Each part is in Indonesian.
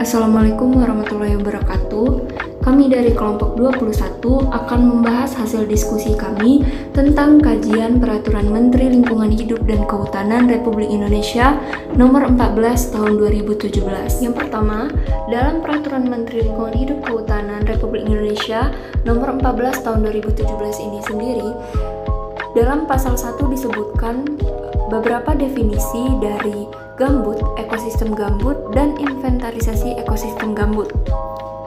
Assalamualaikum warahmatullahi wabarakatuh. Kami dari kelompok 21 akan membahas hasil diskusi kami tentang kajian Peraturan Menteri Lingkungan Hidup dan Kehutanan Republik Indonesia Nomor 14 Tahun 2017. Yang pertama, dalam Peraturan Menteri Lingkungan Hidup Kehutanan Republik Indonesia Nomor 14 Tahun 2017 ini sendiri, dalam pasal 1 disebutkan beberapa definisi dari gambut, ekosistem gambut, dan inventarisasi ekosistem gambut.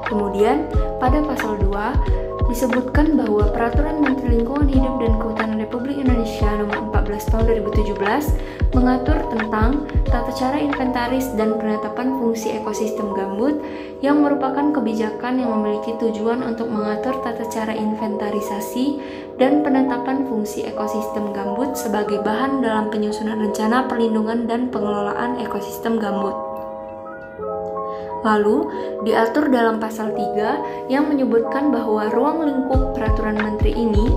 Kemudian, pada pasal 2 disebutkan bahwa Peraturan Menteri Lingkungan Hidup dan Kehutanan Republik Indonesia Nomor 14 Tahun 2017 mengatur tentang tata cara inventaris dan penetapan fungsi ekosistem gambut yang merupakan kebijakan yang memiliki tujuan untuk mengatur tata cara inventarisasi dan penetapan fungsi ekosistem gambut sebagai bahan dalam penyusunan rencana perlindungan dan pengelolaan ekosistem gambut. Lalu, diatur dalam pasal 3 yang menyebutkan bahwa ruang lingkup peraturan menteri ini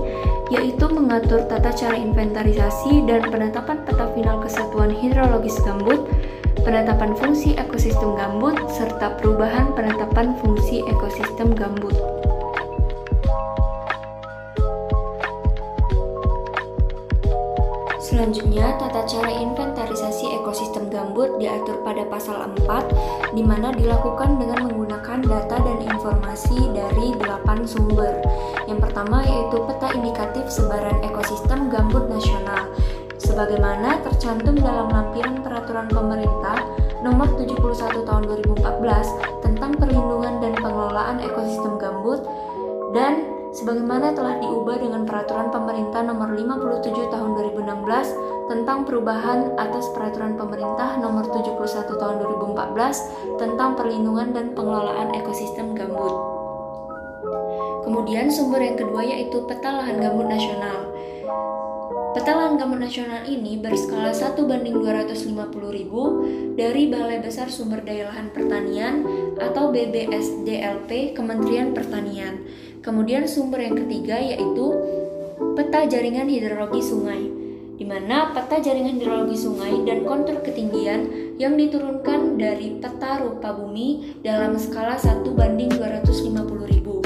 yaitu mengatur tata cara inventarisasi dan penetapan peta final kesatuan hidrologis gambut, penetapan fungsi ekosistem gambut, serta perubahan penetapan fungsi ekosistem gambut. Selanjutnya, tata cara inventarisasi ekosistem gambut diatur pada pasal 4, di mana dilakukan dengan menggunakan data dan informasi dari 8 sumber. Yang pertama yaitu peta indikatif sebaran ekosistem gambut nasional, sebagaimana tercantum dalam lampiran Peraturan Pemerintah Nomor 71 Tahun 2014 tentang perlindungan dan pengelolaan ekosistem gambut, dan sebagaimana telah diubah dengan Peraturan Pemerintah Nomor 57 Tahun 2016 tentang perubahan atas Peraturan Pemerintah Nomor 71 Tahun 2014 tentang perlindungan dan pengelolaan ekosistem gambut. Kemudian sumber yang kedua yaitu peta lahan gambut nasional. Peta lahan gambut nasional ini berskala 1:250.000 dari Balai Besar Sumber Daya Lahan Pertanian atau BBSDLP Kementerian Pertanian. Kemudian sumber yang ketiga yaitu peta jaringan hidrologi sungai, di mana peta jaringan hidrologi sungai dan kontur ketinggian yang diturunkan dari peta rupa bumi dalam skala 1:250.000.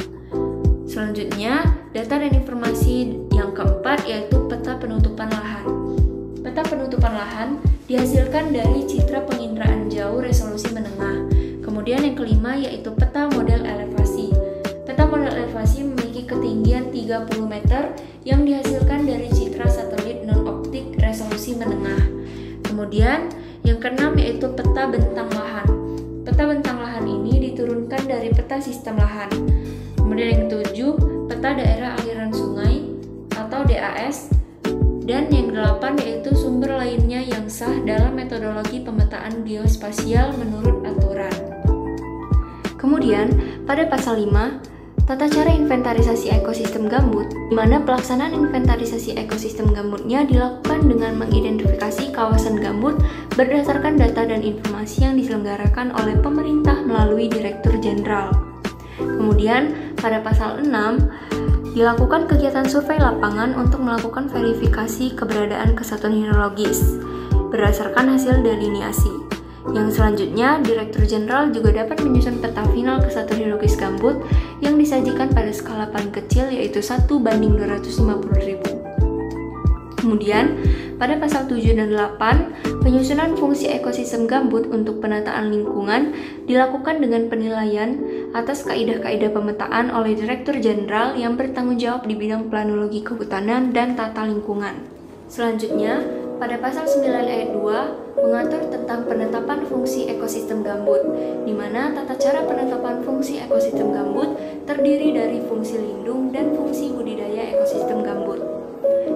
Selanjutnya, data dan informasi yang keempat yaitu peta penutupan lahan. Peta penutupan lahan dihasilkan dari citra penginderaan jauh resolusi menengah. Kemudian yang kelima yaitu peta model elevasi. Peta model elevasi memiliki ketinggian 30 meter yang dihasilkan dari citra satelit non-optik resolusi menengah. Kemudian yang keenam yaitu peta bentang lahan. Peta bentang lahan ini diturunkan dari peta sistem lahan. Kemudian yang ketujuh, peta daerah aliran sungai atau DAS. Dan yang kedelapan yaitu sumber lainnya yang sah dalam metodologi pemetaan geospasial menurut aturan. Kemudian pada pasal 5, tata cara inventarisasi ekosistem gambut, di mana pelaksanaan inventarisasi ekosistem gambutnya dilakukan dengan mengidentifikasi kawasan gambut berdasarkan data dan informasi yang diselenggarakan oleh pemerintah melalui Direktur Jenderal. Kemudian, pada pasal 6, dilakukan kegiatan survei lapangan untuk melakukan verifikasi keberadaan kesatuan hidrologis berdasarkan hasil delineasi. Yang selanjutnya, Direktur Jenderal juga dapat menyusun peta final kesatuan hidrologis gambut yang disajikan pada skala paling kecil yaitu 1:250.000. Kemudian, pada pasal 7 dan 8, penyusunan fungsi ekosistem gambut untuk penataan lingkungan dilakukan dengan penilaian atas kaidah-kaidah pemetaan oleh Direktur Jenderal yang bertanggung jawab di bidang planologi kehutanan dan tata lingkungan. Selanjutnya, pada pasal 9 ayat 2 mengatur tentang penetapan fungsi ekosistem gambut, di mana tata cara penetapan fungsi ekosistem gambut terdiri dari fungsi lindung dan fungsi budidaya ekosistem gambut.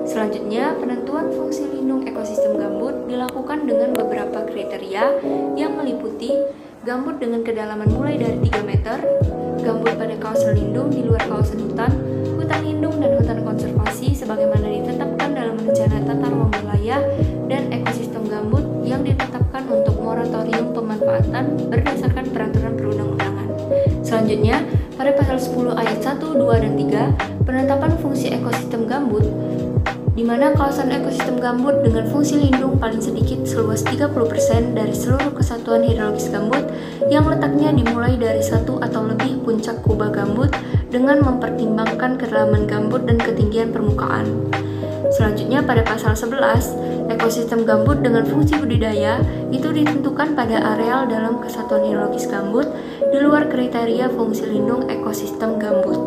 Selanjutnya, penentuan fungsi lindung ekosistem gambut dilakukan dengan beberapa kriteria yang meliputi gambut dengan kedalaman mulai dari 3 meter, gambut pada kawasan lindung di luar kawasan hutan, hutan lindung dan hutan konservasi sebagaimana ditetapkan dalam rencana tata ruang wilayah, dan ekosistem gambut yang ditetapkan untuk moratorium pemanfaatan berdasarkan peraturan perundang-undangan. Selanjutnya, pada pasal 10 ayat 1, 2, dan 3, penetapan fungsi ekosistem gambut di mana kawasan ekosistem gambut dengan fungsi lindung paling sedikit seluas 30% dari seluruh kesatuan hidrologis gambut yang letaknya dimulai dari satu atau lebih puncak kubah gambut dengan mempertimbangkan kedalaman gambut dan ketinggian permukaan. Selanjutnya pada pasal 11, ekosistem gambut dengan fungsi budidaya itu ditentukan pada areal dalam kesatuan hidrologis gambut di luar kriteria fungsi lindung ekosistem gambut.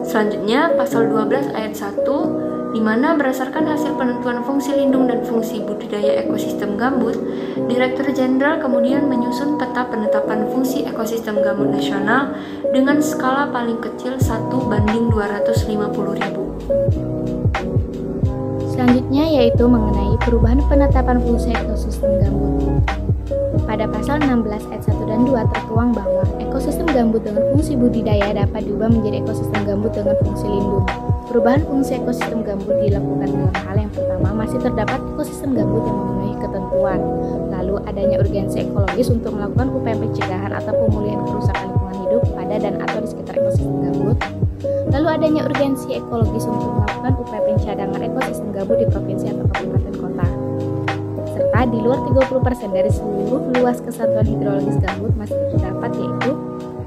Selanjutnya, pasal 12 ayat 1, di mana berdasarkan hasil penentuan fungsi lindung dan fungsi budidaya ekosistem gambut, Direktur Jenderal kemudian menyusun peta penetapan fungsi ekosistem gambut nasional dengan skala paling kecil 1:250.000. Selanjutnya yaitu mengenai perubahan penetapan fungsi ekosistem gambut. Pada pasal 16 ayat 1 dan 2 tertuang bahwa ekosistem gambut dengan fungsi budidaya dapat diubah menjadi ekosistem gambut dengan fungsi lindung. Perubahan fungsi ekosistem gambut dilakukan dalam hal yang pertama, masih terdapat ekosistem gambut yang memenuhi ketentuan. Lalu adanya urgensi ekologis untuk melakukan upaya pencegahan atau pemulihan kerusakan lingkungan hidup pada dan atau di sekitar ekosistem gambut. Lalu adanya urgensi ekologis untuk melakukan upaya pencadangan ekosistem gambut di provinsi atau kabupaten kota. Serta di luar 30% dari seluruh luas kesatuan hidrologis gambut masih terdapat, yaitu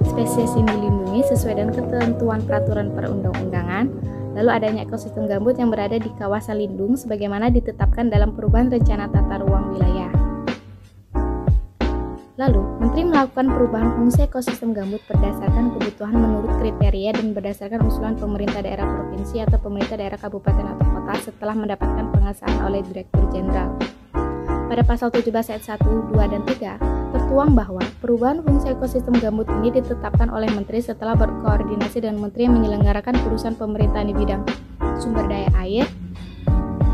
spesies yang dilindungi sesuai dengan ketentuan peraturan perundang-undangan. Lalu adanya ekosistem gambut yang berada di kawasan lindung sebagaimana ditetapkan dalam perubahan rencana tata ruang wilayah. Lalu, Menteri melakukan perubahan fungsi ekosistem gambut berdasarkan kebutuhan menurut kriteria dan berdasarkan usulan pemerintah daerah provinsi atau pemerintah daerah kabupaten atau kota setelah mendapatkan pengesahan oleh Direktur Jenderal. Pada pasal 17 ayat 1, 2, dan 3, tertuang bahwa perubahan fungsi ekosistem gambut ini ditetapkan oleh Menteri setelah berkoordinasi dengan Menteri yang menyelenggarakan urusan pemerintahan di bidang sumber daya air,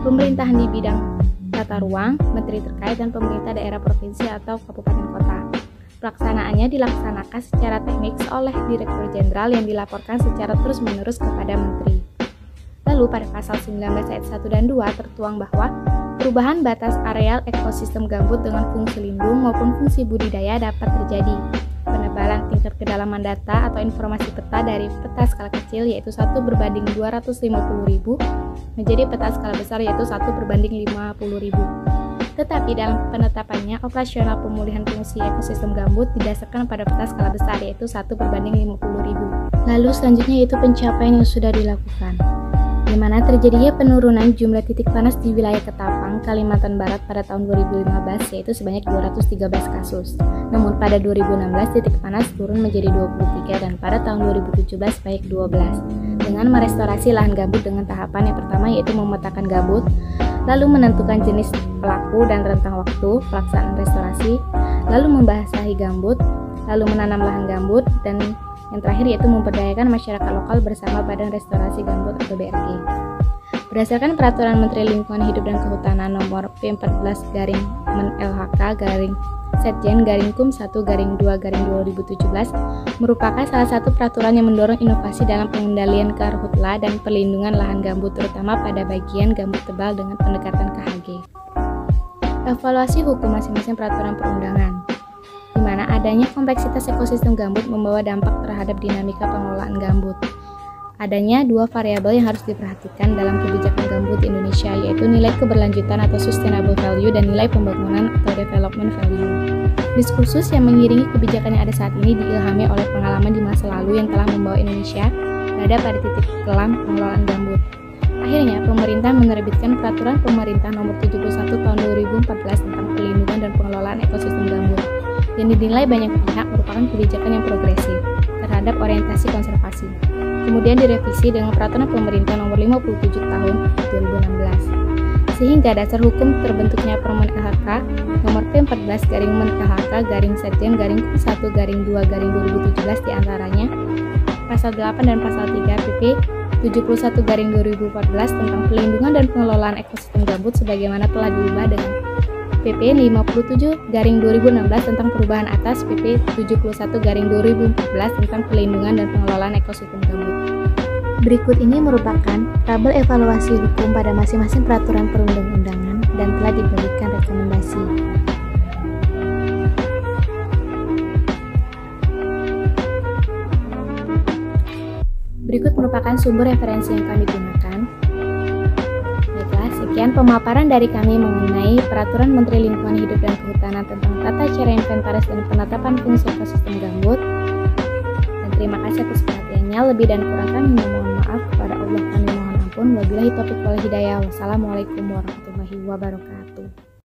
pemerintahan di bidang tata ruang, menteri terkait, dan pemerintah daerah provinsi atau kabupaten kota. Pelaksanaannya dilaksanakan secara teknis oleh Direktur Jenderal yang dilaporkan secara terus-menerus kepada Menteri. Lalu pada pasal 19 ayat 1 dan 2 tertuang bahwa perubahan batas areal ekosistem gambut dengan fungsi lindung maupun fungsi budidaya dapat terjadi. Penebalan tingkat kedalaman data atau informasi peta dari peta skala kecil yaitu 1:250.000 menjadi peta skala besar yaitu 1:50.000. Tetapi dalam penetapannya, operasional pemulihan fungsi ekosistem gambut didasarkan pada peta skala besar yaitu 1:50.000. Lalu selanjutnya yaitu pencapaian yang sudah dilakukan, di mana terjadinya penurunan jumlah titik panas di wilayah Ketapang, Kalimantan Barat pada tahun 2015 yaitu sebanyak 213 kasus. Namun pada 2016 titik panas turun menjadi 23 dan pada tahun 2017 sebanyak 12. Dengan merestorasi lahan gambut dengan tahapan yang pertama yaitu memetakan gambut, lalu menentukan jenis pelaku dan rentang waktu pelaksanaan restorasi, lalu membasahi gambut, lalu menanam lahan gambut, dan yang terakhir yaitu memberdayakan masyarakat lokal bersama Badan Restorasi Gambut atau BRG. Berdasarkan Peraturan Menteri Lingkungan Hidup dan Kehutanan Nomor P14/LHK/Setjen/Kum1/2/2017 merupakan salah satu peraturan yang mendorong inovasi dalam pengendalian karhutla dan perlindungan lahan gambut terutama pada bagian gambut tebal dengan pendekatan KHG. Evaluasi hukum masing-masing peraturan perundangan, di mana adanya kompleksitas ekosistem gambut membawa dampak terhadap dinamika pengelolaan gambut. Adanya dua variabel yang harus diperhatikan dalam kebijakan gambut di Indonesia, yaitu nilai keberlanjutan atau sustainable value dan nilai pembangunan atau development value. Diskursus yang mengiringi kebijakan yang ada saat ini diilhami oleh pengalaman di masa lalu yang telah membawa Indonesia berada pada titik kelam pengelolaan gambut. Akhirnya, pemerintah menerbitkan Peraturan Pemerintah Nomor 71 Tahun 2014 tentang perlindungan dan pengelolaan ekosistem gambut, yang dinilai banyak pihak merupakan kebijakan yang progresif terhadap orientasi konservasi. Kemudian direvisi dengan Peraturan Pemerintah Nomor 57 Tahun 2016, sehingga dasar hukum terbentuknya Permen LHK Nomor P14/Menl-Setjen/Kum1/2/2017 diantaranya Pasal 8 dan Pasal 3 PP 71/2014 tentang perlindungan dan pengelolaan ekosistem gambut sebagaimana telah diubah dengan PP 57/2016 tentang perubahan atas PP 71/2014 tentang perlindungan dan pengelolaan ekosistem gambut. Berikut ini merupakan tabel evaluasi hukum pada masing-masing peraturan perundang-undangan dan telah diberikan rekomendasi. Berikut merupakan sumber referensi yang kami gunakan. Demikian pemaparan dari kami mengenai Peraturan Menteri Lingkungan Hidup dan Kehutanan tentang tata cara inventaris dan penetapan fungsi ekosistem gambut. Dan terima kasih atas perhatiannya. Lebih dan kurang kami mohon maaf, kepada Allah kami mohon ampun. Wabillahi taufiq wal hidayah. Wassalamualaikum warahmatullahi wabarakatuh.